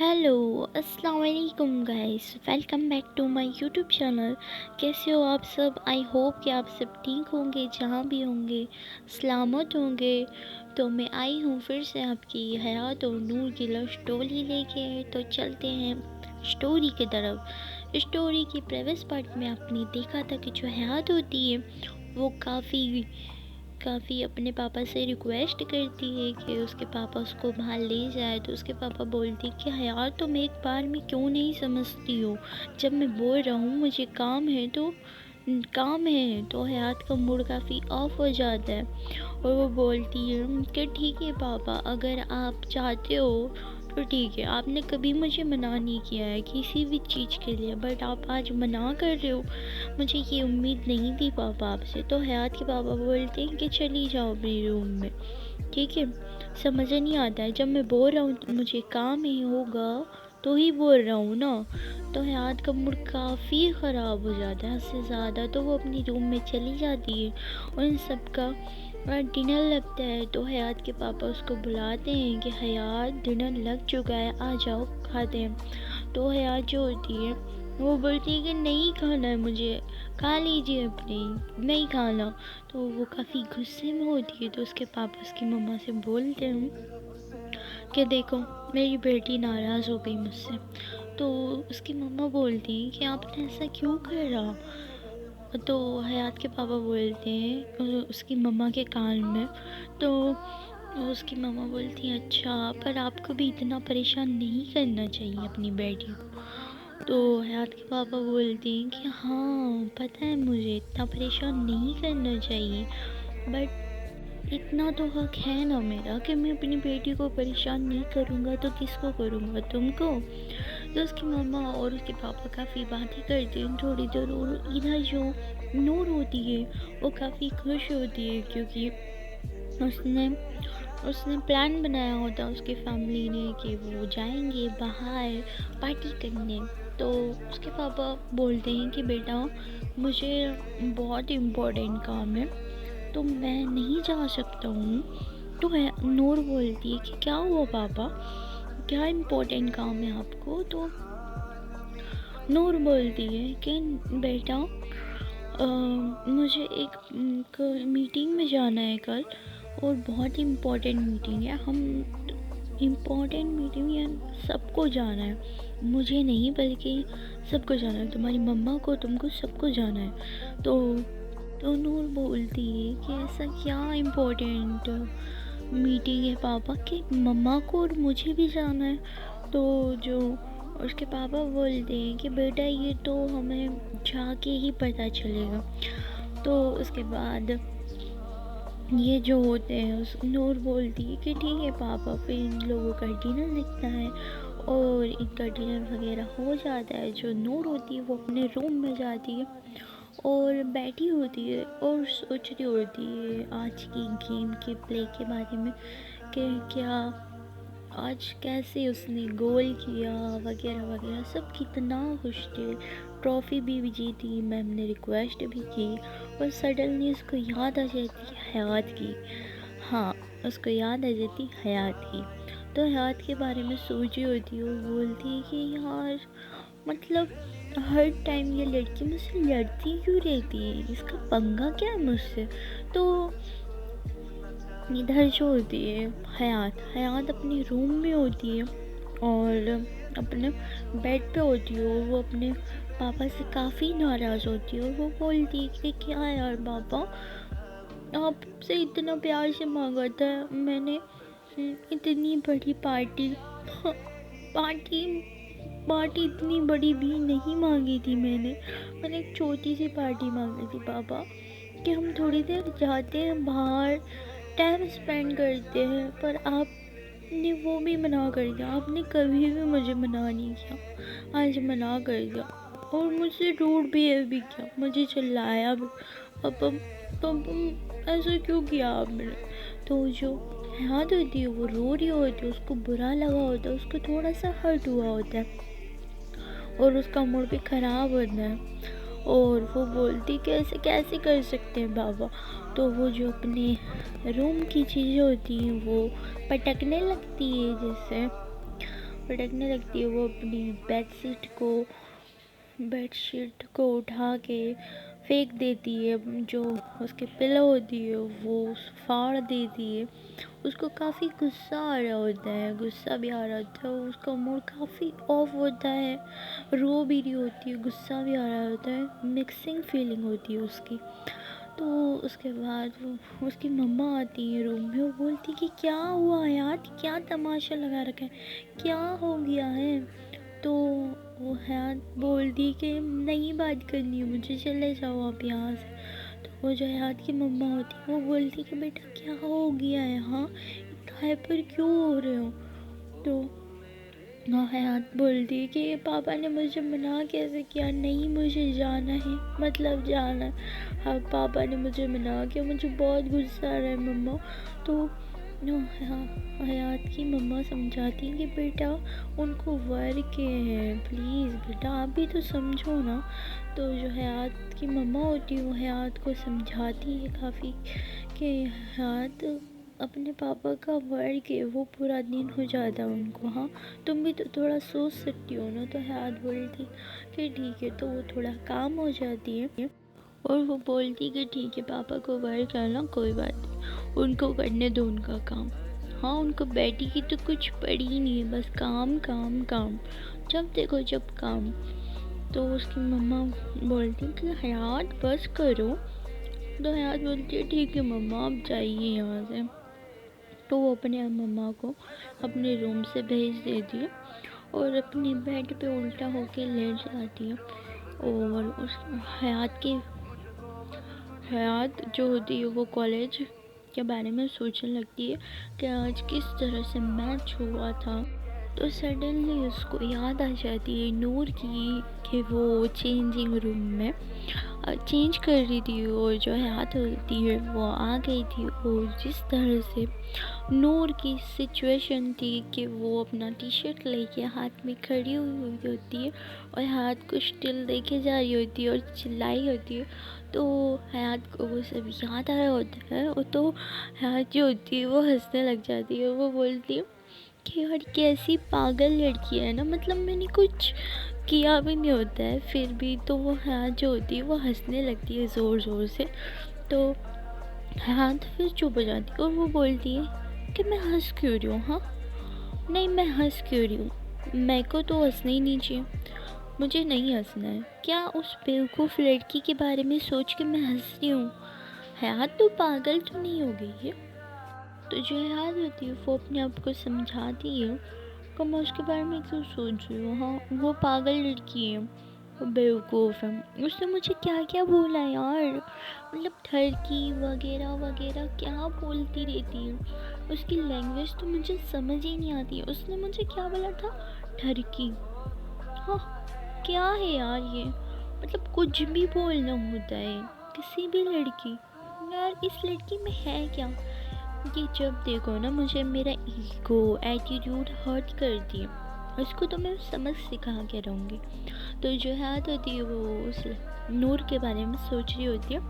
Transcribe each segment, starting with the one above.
Hello, अस्सलाम वालेकुम guys, welcome back to my YouTube channel. कैसे हो आप सब? आई होप कि आप सब ठीक होंगे, जहाँ भी होंगे सलामत होंगे। तो मैं आई हूँ फिर से आपकी हयात और नूर की लव स्टोरी लेके। तो चलते हैं स्टोरी की तरफ। स्टोरी की प्रीवियस पार्ट में आपने देखा था कि जो हयात होती है वो काफ़ी अपने पापा से रिक्वेस्ट करती है कि उसके पापा उसको बाहर ले जाए। तो उसके पापा बोलते हैं कि यार तुम एक बार में क्यों नहीं समझती हो, जब मैं बोल रहा हूँ मुझे काम है। तो हयात का मूड काफ़ी ऑफ हो जाता है और वो बोलती है कि ठीक है पापा, अगर आप चाहते हो तो ठीक है। आपने कभी मुझे मना नहीं किया है किसी भी चीज़ के लिए, बट आप आज मना कर रहे हो। मुझे ये उम्मीद नहीं थी पापा आपसे। तो हयात के पापा बोलते हैं कि चली जाओ अपने रूम में, ठीक है। समझ नहीं आता है, जब मैं बोल रहा हूँ मुझे काम ही होगा तो ही बोल रहा हूँ ना। तो हयात का मूड काफ़ी ख़राब हो जाता है हद से ज़्यादा। तो वो अपनी रूम में चली जाती है और इन सब का डिनर लगता है। तो हयात के पापा उसको बुलाते हैं कि हयात डिनर लग चुका है, आ जाओ खाते हैं। तो हयात जो होती है वो बोलती है कि नहीं खाना है मुझे, खा लीजिए अपनी, नहीं खाना। तो वो काफ़ी गुस्से में होती है। तो उसके पापा उसकी मम्मा से बोलते हैं कि देखो मेरी बेटी नाराज़ हो गई मुझसे। तो उसकी मम्मा बोलती हैं कि आपने ऐसा क्यों करा। तो हयात के पापा बोलते हैं उसकी मम्मा के कान में। तो उसकी मम्मा बोलती हैं अच्छा, पर आपको भी इतना परेशान नहीं करना चाहिए अपनी बेटी को। तो हयात के पापा बोलते हैं कि हाँ पता है मुझे इतना परेशान नहीं करना चाहिए, बट इतना तो हक है ना मेरा कि मैं अपनी बेटी को परेशान नहीं करूँगा तो किसको करूँगा, तुमको। तो उसकी मम्मा और उसके पापा काफ़ी बातें करते हैं थोड़ी देर। और इधर जो नूर होती है वो काफ़ी खुश होती है, क्योंकि उसने उसने प्लान बनाया होता उसकी फैमिली ने कि वो जाएंगे बाहर पार्टी करने। तो उसके पापा बोलते हैं कि बेटा मुझे बहुत इम्पोर्टेंट काम है तो मैं नहीं जा सकता हूँ। तो नूर बोलती है कि क्या हुआ पापा, क्या इम्पोर्टेंट काम है आपको। तो नूर बोलती है कि बेटा मुझे एक मीटिंग में जाना है कल, और बहुत इम्पोर्टेंट मीटिंग है। हम इम्पोर्टेंट मीटिंग या सबको जाना है, मुझे नहीं बल्कि सबको जाना है, तुम्हारी मम्मा को तुमको सबको जाना है। तो नूर बोलती है कि ऐसा क्या इम्पोर्टेंट मीटिंग है पापा कि मम्मा को और मुझे भी जाना है। तो जो उसके पापा बोलते हैं कि बेटा ये तो हमें जाके ही पता चलेगा। तो उसके बाद ये जो होते हैं उस नूर बोलती है कि ठीक है पापा, फिर इन लोगों का डिनर लगता है और इनका डिनर वगैरह हो जाता है। जो नूर होती है वो अपने रूम में जाती है और बैठी होती है और सोच रही होती है आज की गेम के प्ले के बारे में कि क्या आज कैसे उसने गोल किया वगैरह वगैरह। सब कितना खुश थे, ट्रॉफ़ी भी जीती, मैम ने रिक्वेस्ट भी की। और सडनली उसको याद आ जाती है हयात की। हाँ, उसको याद आ जाती हयात की। तो हयात के बारे में सोच रही होती है और बोलती है कि यार मतलब हर टाइम ये लड़की मुझसे लड़ती क्यों रहती है, इसका पंगा क्या है मुझसे। तो इधर जो होती है हयात अपने रूम में होती है और अपने बेड पे होती है और वो अपने पापा से काफ़ी नाराज़ होती है। और वो बोलती है कि क्या यार पापा, आपसे इतना प्यार से मांगा था मैंने, इतनी बड़ी पार्टी पार्टी इतनी बड़ी भी नहीं मांगी थी मैंने एक छोटी सी पार्टी मांगी थी पापा, कि हम थोड़ी देर जाते हैं बाहर, टाइम स्पेंड करते हैं। पर आपने वो भी मना कर दिया, आपने कभी भी मुझे मना नहीं किया, आज मना कर दिया और मुझसे रूड बिहेव भी किया, मुझे चिल्लाया भी। अब ऐसा क्यों किया आपने। तो जो याद होती है वो रो रही होती है, उसको बुरा लगा होता है, उसको थोड़ा सा हर्ट हुआ होता है और उसका मूड भी ख़राब होता है। और वो बोलती कि ऐसे कैसे कर सकते हैं बाबा। तो वो जो अपने रूम की चीज़ें होती हैं वो पटकने लगती है, जैसे پڑکنے لگتی ہے، وہ اپنی بیڈ شیٹ کو اٹھا کے پھینک دیتی ہے، جو اس کے پلو ہوتی ہے وہ پھاڑ دیتی ہے۔ اس کو کافی غصہ آ رہا ہوتا ہے، غصہ بھی آ رہا ہوتا ہے، اس کا موڈ کافی آف ہوتا ہے، رو بھی رہی ہوتی ہے، غصہ بھی آ رہا ہوتا ہے، مکسنگ فیلنگ ہوتی ہے اس کی۔ تو اس کے بعد اس کی مما آتی ہیں روم میں، وہ بولتی کہ کیا ہوا حیات، کیا تماشا لگا رکھا ہے، کیا ہو گیا ہے؟ تو وہ حیات بولتی کہ نہیں بات کرنی ہے مجھے، چلے جاؤ آپ یہاں سے۔ تو وہ جو حیات کی مما ہوتی ہے وہ بولتی کہ بیٹا کیا ہو گیا ہے، ہاں ہائپر کیوں ہو رہے ہو؟ تو حیات بولتی ہے کہ پاپا نے مجھے منع کیسے کیا، نہیں مجھے جانا ہے، مطلب جانا ہے، ہاں پاپا نے مجھے منع کیا، مجھے بہت غصہ آ رہا ہے مما۔ تو حیات کی مما سمجھاتی ہیں کہ بیٹا ان کو ورک ہے، پلیز بیٹا آپ بھی تو سمجھو نا۔ تو جو حیات کی مما ہوتی ہے وہ حیات کو سمجھاتی ہے کافی کہ حیات اپنے پاپا کا ورک ہے، وہ پورا دن ہو جاتا ہے ان کو، ہاں تم بھی تو تھوڑا سوچ سکتی ہو نا۔ تو حیات بولتی کہ ٹھیک ہے، تو وہ تھوڑا کام ہو جاتی ہے اور وہ بولتی کہ ٹھیک ہے پاپا کو ورک ہے نا، کوئی بات نہیں، ان کو کرنے دو ان کا کام، ہاں ان کو بیٹی کی تو کچھ پڑی ہی نہیں ہے، بس کام کام کام، جب دیکھو جب کام۔ تو اس کی مما بولتی کہ حیات بس کرو۔ تو حیات بولتی ہے ٹھیک ہے مما آپ جائیے یہاں سے۔ تو وہ اپنے مما کو اپنے روم سے بھیج دیتی ہے اور اپنی بیڈ پہ الٹا ہو کے لیٹ جاتی ہے، اور اس حیات جو ہوتی ہے وہ کالج کے بارے میں سوچنے لگتی ہے کہ آج کس طرح سے میچ ہوا تھا۔ تو سڈنلی اس کو یاد آ جاتی ہے نور کی کہ وہ چینجنگ روم میں چینج کر رہی تھی، اور جو حیات ہوتی ہے وہ آ گئی تھی، اور جس طرح سے نور کی سچویشن تھی کہ وہ اپنا ٹی شرٹ لے کے ہاتھ میں کھڑی ہوئی ہوتی ہے اور حیات کو اسٹل دیکھے جا رہی ہوتی ہے اور چلائی ہوتی ہے، تو حیات کو وہ سب یاد آ رہا ہوتا ہے، اور تو حیات جو ہوتی ہے وہ ہنسنے لگ جاتی ہے، وہ بولتی ہے کہ یار کیسی پاگل لڑکی ہے نا، مطلب میں نے کچھ کیا بھی نہیں ہوتا ہے پھر بھی، تو وہ حیات جو ہوتی ہے وہ ہنسنے لگتی ہے زور زور سے۔ تو حیات پھر چپ ہو جاتی ہے اور وہ بولتی ہے کہ میں ہنس کیوں رہی ہوں، ہاں نہیں میں ہنس کیوں رہی ہوں، میں کو تو ہنسنا ہی نہیں چاہیے، مجھے نہیں ہنسنا ہے، کیا اس بیوقوف لڑکی کے بارے میں سوچ کے میں ہنس رہی ہوں؟ حیات تو پاگل تو نہیں ہو گئی ہے؟ تو جو حیات ہوتی ہے وہ اپنے آپ کو سمجھاتی ہے کہ میں اس کے بارے میں کیوں سوچ رہی ہوں، ہاں وہ پاگل لڑکی ہے، وہ بیوقوف ہے، اس نے مجھے کیا کیا بولا یار، مطلب ٹھرکی وغیرہ وغیرہ کیا بولتی رہتی ہے، اس کی لینگویج تو مجھے سمجھ ہی نہیں آتی ہے، اس نے مجھے کیا بولا تھا، ٹھرکی، ہاں کیا ہے یار یہ، مطلب کچھ بھی بولنا ہوتا ہے کسی بھی لڑکی، یار اس لڑکی میں ہے کیا؟ کہ جب دیکھو نا مجھے میرا ایگو ایٹیٹیوڈ ہرٹ کرتی ہے، اس کو تو میں سمجھ سکھا کے رہوں گی۔ تو جو حیات ہوتی ہے وہ اس نور کے بارے میں سوچ رہی ہوتی ہے،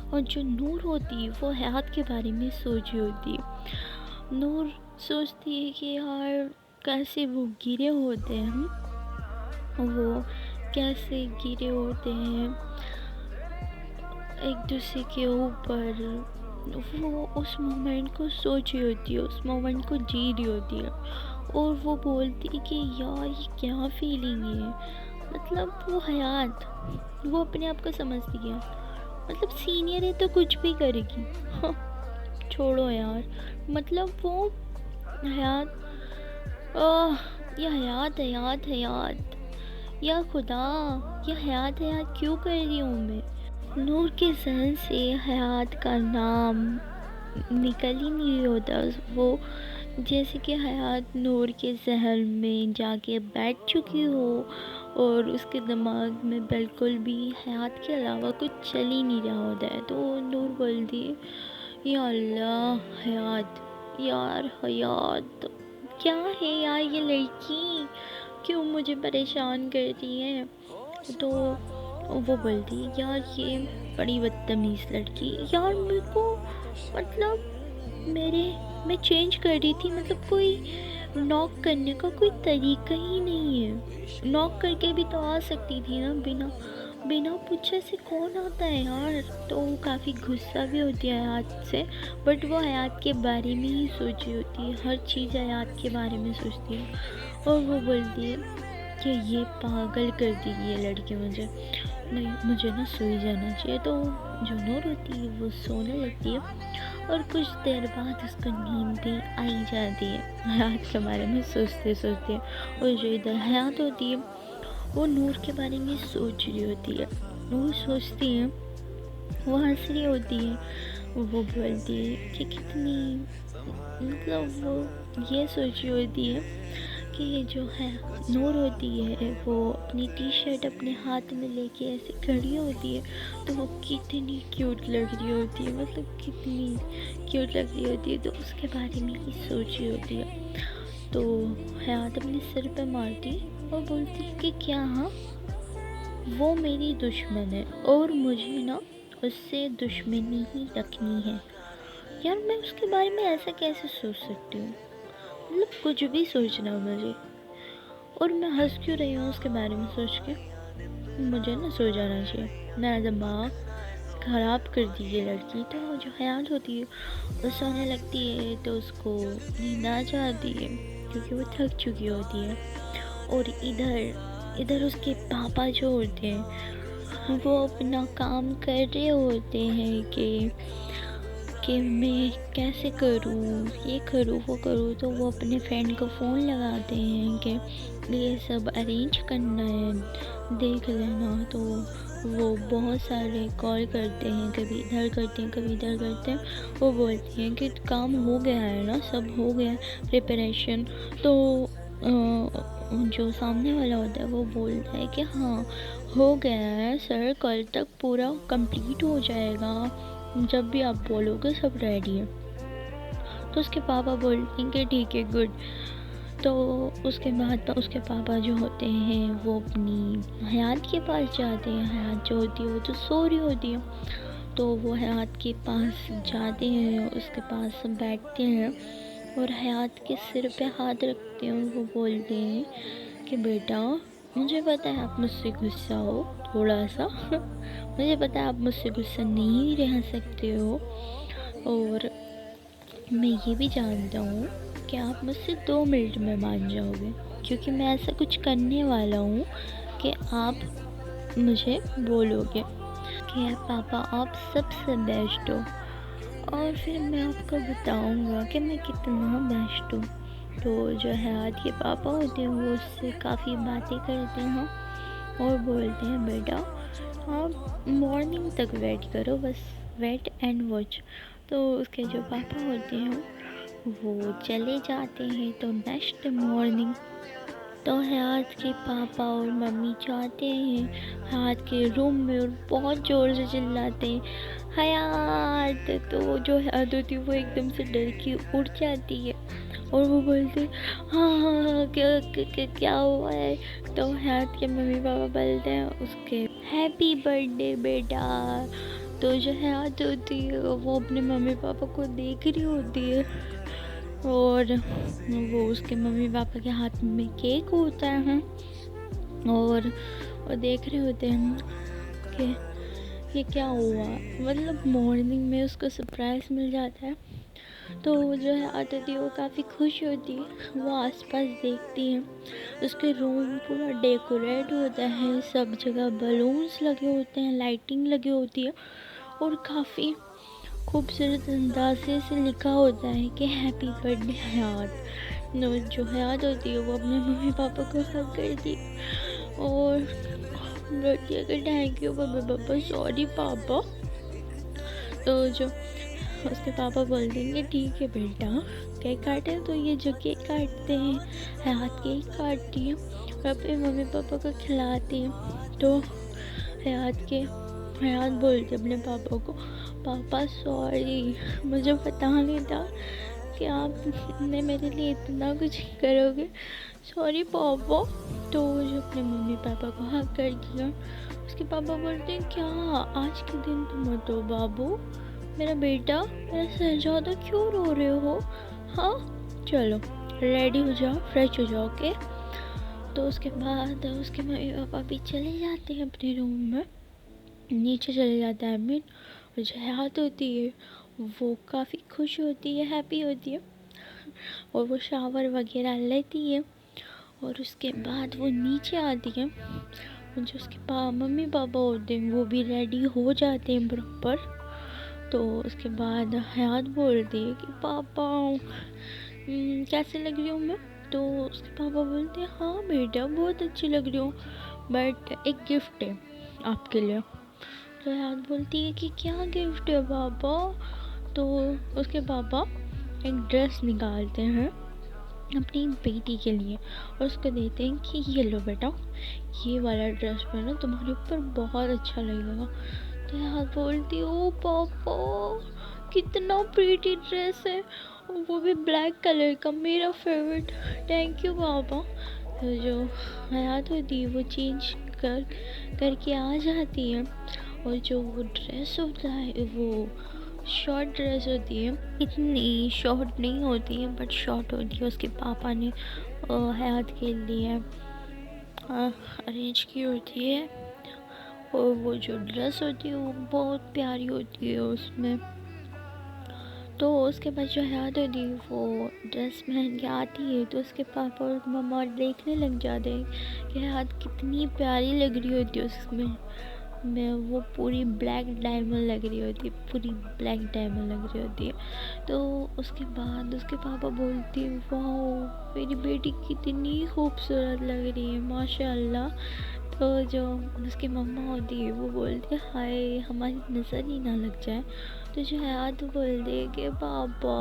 اور جو نور ہوتی ہے وہ حیات کے بارے میں سوچ رہی ہوتی ہے۔ نور سوچتی ہے کہ یار کیسے وہ گرے ہوتے ہیں، وہ کیسے گرے ہوتے ہیں ایک دوسرے کے اوپر، وہ اس مومنٹ کو سوچ رہی ہوتی ہے، اس مومنٹ کو جی رہی ہوتی ہے، اور وہ بولتی ہے کہ یار یہ کیا فیلنگ ہے، مطلب وہ حیات وہ اپنے آپ کو سمجھتی ہے، مطلب سینئر ہے تو کچھ بھی کرے گی، ہاں چھوڑو یار، مطلب وہ حیات یہ حیات یا خدا، یہ حیات کیوں کر رہی ہوں میں؟ نور کے ذہن سے حیات کا نام نکل ہی نہیں ہوتا، وہ جیسے کہ حیات نور کے ذہن میں جا کے بیٹھ چکی ہو، اور اس کے دماغ میں بالکل بھی حیات کے علاوہ کچھ چل ہی نہیں رہا ہوتا ہے۔ تو نور بولتی ہے یا اللہ حیات، یار حیات کیا ہے یار یہ لڑکی، کیوں مجھے پریشان کرتی ہے؟ تو وہ بولتی ہے یار یہ بڑی بدتمیز لڑکی، یار میرے کو مطلب میں چینج کر رہی تھی، مطلب کوئی नॉक करने का कोई तरीका ही नहीं है। नॉक करके भी तो आ सकती थी ना, बिना बिना पूछे से कौन आता है यार। तो वो काफ़ी गुस्सा भी होती है हयात से, बट वो हयात के बारे में ही सोच रही होती है, हर चीज़ हयात के बारे में सोचती है। और वो बोलती है कि ये पागल कर देगी ये लड़की मुझे, नहीं मुझे ना सोई जाना चाहिए। तो जो नूर होती है वो सोने लगती है और कुछ देर बाद उसको नींद भी आई जाती है हयात के बारे में सोचते सोचते। और जो इधर हयात होती है वो नूर के बारे में सोच रही होती है। वो सोचती है, वो हंस रही होती है, वो बोलती है कि कितनी, मतलब वो ये सोच रही होती है कि ये जो है नूर होती है वो अपनी टी शर्ट अपने हाथ में लेके ऐसे खड़ी होती है तो वो कितनी क्यूट लग रही होती है, मतलब कितनी क्यूट लग रही होती है। तो उसके बारे में ही सोच रही होती है। तो हयात अपने सिर पे मारती और बोलती है कि क्या, हाँ वो मेरी दुश्मन है और मुझे ना उससे दुश्मनी ही रखनी है। यार मैं उसके बारे में ऐसा कैसे सोच सकती हूँ, मतलब कुछ भी सोचना मुझे। और मैं हंस क्यों रही हूँ उसके बारे में सोच के, मुझे ना सो जाना चाहिए, मेरा दिमाग ख़राब कर दी ये लड़की। तो जो हयात होती है वो सोने लगती है तो उसको नींद आ जाती है क्योंकि वो थक चुकी होती है। और इधर इधर उसके पापा जो होते हैं वो अपना काम कर रहे होते हैं कि मैं कैसे करूँ, ये करूँ वो करूँ। तो वो अपने फ्रेंड को फ़ोन लगाते हैं कि ये सब अरेंज करना है, देख लेना। तो वो बहुत सारे कॉल करते हैं, कभी इधर करते हैं कभी इधर करते हैं। वो बोलती हैं कि काम हो गया है ना, सब हो गया है प्रिपरेशन। तो जो सामने वाला होता है वो बोलता है कि हाँ हो गया है सर, कल तक पूरा कंप्लीट हो जाएगा, जब भी आप बोलोगे सब रेडी है। तो उसके पापा बोलते हैं कि ठीक है गुड। तो उसके बाद उसके पापा जो होते हैं वो अपनी हयात के पास जाते हैं। हयात जो होती है वो तो सो रही होती है, तो वो हयात के पास जाते हैं, उसके पास बैठते हैं और हयात के सिर पे हाथ रखते हैं। वो बोलते हैं कि बेटा मुझे पता है आप मुझसे गुस्सा हो थोड़ा सा मुझे पता है आप मुझसे गुस्सा नहीं रह सकते हो, और मैं ये भी जानता हूँ कि आप मुझसे 2 मिनट में मान जाओगे, क्योंकि मैं ऐसा कुछ करने वाला हूँ कि आप मुझे बोलोगे कि पापा आप सबसे बेस्ट हो, और फिर मैं आपको बताऊँगा कि मैं कितना बेस्ट हूँ। तो जो हयात के पापा होते हैं वो उससे काफ़ी बातें करते हैं और बोलते हैं बेटा आप मॉर्निंग तक वेट करो, बस वेट एंड वॉच। तो उसके जो पापा होते हैं वो चले जाते हैं। तो नेक्स्ट मॉर्निंग तो हयात के पापा और मम्मी जाते हैं हयात के रूम में और बहुत ज़ोर से चिल्लाते हैं हयात। तो जो हयात होती है वो एकदम से डर के उठ जाती है और वो बोलते हाँ हाँ हाँ क्या हुआ है। तो हयात के मम्मी पापा बोलते हैं उसके हैप्पी बर्थडे बेटा। तो जो हयात होती है वो अपने मम्मी पापा को देख रही होती है और वो उसके मम्मी पापा के हाथ में केक होता है और वो देख रहे होते हैं कि ये क्या हुआ, मतलब मॉर्निंग में उसको सरप्राइज़ मिल जाता है। तो जो है आती वो काफ़ी खुश होती है, वो आसपास देखती है, उसके रूम पूरा डेकोरेट होता है, सब जगह बलून्स लगे होते हैं, लाइटिंग लगी होती है और काफ़ी खूबसूरत अंदाजे से लिखा होता है कि हैप्पी बर्थडे हयात। जो हयात होती है वो अपने मम्मी पापा को हग करती और बोलती है कि thank you mummy papa, sorry पापा। तो जो उसके पापा बोलते हैं कि ठीक है बेटा केक काटे। तो ये जो केक काटते हैं हयात केक काटती है और अपने मम्मी पापा को खिलाती है। तो हयात बोलती है अपने पापा को पापा सॉरी, मुझे पता नहीं था कि आप ने मेरे लिए इतना कुछ करोगे, सॉरी पापा। तो जो अपने मम्मी पापा को हक कर दिया। उसके पापा बोलते हैं क्या आज के दिन तुम मत हो बाबू, मेरा बेटा, मेरा शहजादा क्यों रो रहे हो, हाँ चलो ریڈی ہو جاؤ، فریش ہو جاؤ، اوکے؟ تو اس کے بعد اس کے ممی پاپا بھی چلے جاتے ہیں اپنے روم میں، نیچے چلے جاتا ہے امین، اور جو حیات ہوتی ہے وہ کافی خوش ہوتی ہے، ہیپی ہوتی ہے، اور وہ شاور وغیرہ لیتی ہے، اور اس کے بعد وہ نیچے آتی ہے، اور جو اس کے ممی پاپا ہوتے ہیں وہ بھی ریڈی ہو جاتے ہیں پراپر۔ تو اس کے بعد حیات بولتی ہے کہ پاپا کیسے لگ رہی ہوں میں؟ تو اس کے پاپا بولتے ہیں ہاں بیٹا بہت اچھی لگ رہی ہوں، بٹ ایک گفٹ ہے آپ کے لیے۔ تو حیات بولتی ہے کہ کیا گفٹ ہے پاپا؟ تو اس کے پاپا ایک ڈریس نکالتے ہیں اپنی بیٹی کے لیے، اور اس کو دیتے ہیں کہ یہ لو بیٹا، یہ والا ڈریس پہنو، تمہارے اوپر بہت اچھا لگے گا۔ تو حیات بولتی او پاپا کتنا پریٹی ڈریس ہے، وہ بھی بلیک کلر کا، میرا فیوریٹ، تھینک یو پاپا۔ تو جو حیات ہوتی ہے وہ چینج کر کے آ جاتی ہے، اور جو وہ ڈریس ہوتا ہے وہ شارٹ ڈریس ہوتی ہے، اتنی شارٹ نہیں ہوتی ہے بٹ شارٹ ہوتی ہے، اس کے پاپا نے حیات کے لیے ارینج کی ہوتی ہے، اور وہ جو ڈریس ہوتی ہے وہ بہت پیاری ہوتی ہے اس میں۔ تو اس کے بعد جو حیات ہوتی ہے وہ ڈریس پہن کے آتی ہے، تو اس کے پاپا اور مما دیکھنے لگ جاتے ہیں کہ حیات کتنی پیاری لگ رہی ہوتی ہے اس میں وہ پوری بلیک ڈائمنڈ لگ رہی ہوتی ہے، پوری بلیک ڈائمنڈ لگ رہی ہوتی ہے۔ تو اس کے بعد اس کے پاپا بولتے ہیں واو میری بیٹی کتنی خوبصورت لگ رہی ہے ماشاء اللہ۔ تو جو اس کی مما ہوتی ہے وہ بولتی ہے ہائے ہماری نظر ہی نہ لگ جائے۔ تو جو حیات بولتی ہے کہ پاپا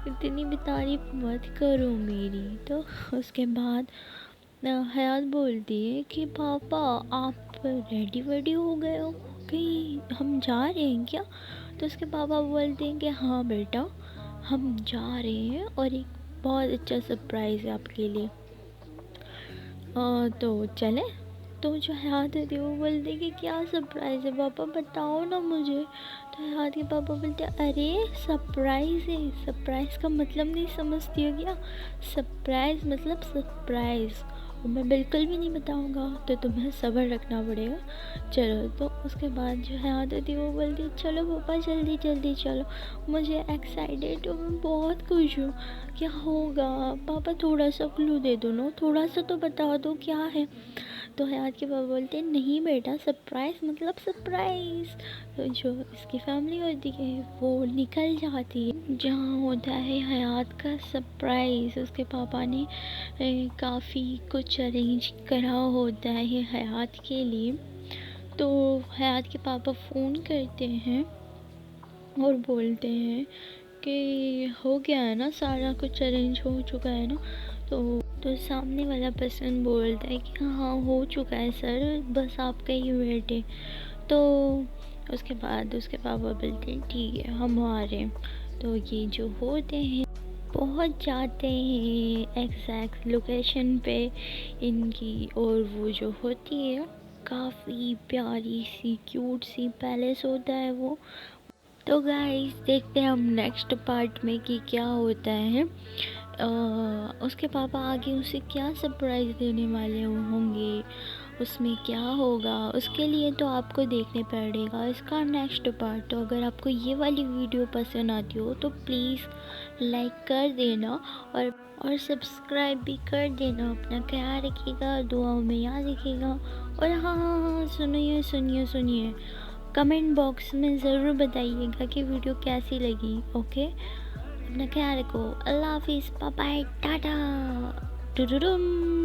اتنی بھی تعریف مت کرو میری۔ تو اس کے بعد حیات بولتی ہے کہ پاپا آپ ریڈی ویڈی ہو گئے ہو، کہیں ہم جا رہے ہیں کیا؟ تو اس کے پاپا بولتے ہیں کہ ہاں بیٹا ہم جا رہے ہیں، اور ایک بہت اچھا سرپرائز ہے آپ کے لیے، تو چلیں؟ تو جو حیات ہوتی ہے وہ بولتے کہ کیا سرپرائز ہے پاپا بتاؤ نا مجھے۔ تو حیات کے پاپا بولتے ارے سرپرائز ہے، سرپرائز کا مطلب نہیں سمجھتی ہو کیا؟ سرپرائز مطلب سرپرائز، اور میں بالکل بھی نہیں بتاؤں گا، تو تمہیں صبر رکھنا پڑے گا، چلو۔ تو اس کے بعد جو حیات ہوتی ہے وہ بولتی چلو پاپا جلدی جلدی چلو، مجھے ایکسائٹیڈ ہوں، میں بہت خوش ہوں، کیا ہوگا پاپا تھوڑا سا کلو دے دو نا، تھوڑا سا تو بتا دو کیا ہے۔ تو حیات کے پاپا بولتے ہیں نہیں بیٹا سرپرائز مطلب سرپرائز۔ تو جو اس کی فیملی ہوتی ہے وہ نکل جاتی ہے جہاں ہوتا ہے حیات کا سرپرائز۔ اس کے پاپا نے کافی کچھ ارینج کرا ہوتا ہے حیات کے لیے۔ تو حیات کے پاپا فون کرتے ہیں اور بولتے ہیں کہ ہو گیا ہے نا سارا کچھ ارینج ہو چکا ہے نا؟ تو سامنے والا پرسن بولتا ہے کہ ہاں ہو چکا ہے سر، بس آپ کا ہی ویٹ ہے۔ تو اس کے بعد اس کے پاپا بولتے ہیں ٹھیک ہے ہم آ رہے ہیں۔ تو یہ جو ہوتے ہیں پہنچ جاتے ہیں ایگزیکٹ لوکیشن پہ ان کی، اور وہ جو ہوتی ہے کافی پیاری سی کیوٹ سی پیلس ہوتا ہے وہ۔ تو گائز دیکھتے ہیں ہم نیکسٹ پارٹ میں کہ کیا ہوتا ہے، اس کے پاپا آگے اسے کیا سرپرائز دینے والے ہوں گے، اس میں کیا ہوگا، اس کے لیے تو آپ کو دیکھنے پڑے گا اس کا نیکسٹ پارٹ۔ تو اگر آپ کو یہ والی ویڈیو پسند آتی ہو تو پلیز لائک کر دینا، اور سبسکرائب بھی کر دینا۔ اپنا خیال رکھیے گا، دعاؤں میں یاد رکھیے گا، اور ہاں سنیے کمنٹ باکس میں ضرور بتائیے گا کہ ویڈیو کیسی لگی، اوکے؟ اپنا خیال رکھو، اللہ حافظ، بائے بائے، ٹاٹا، ٹوڈوڈم۔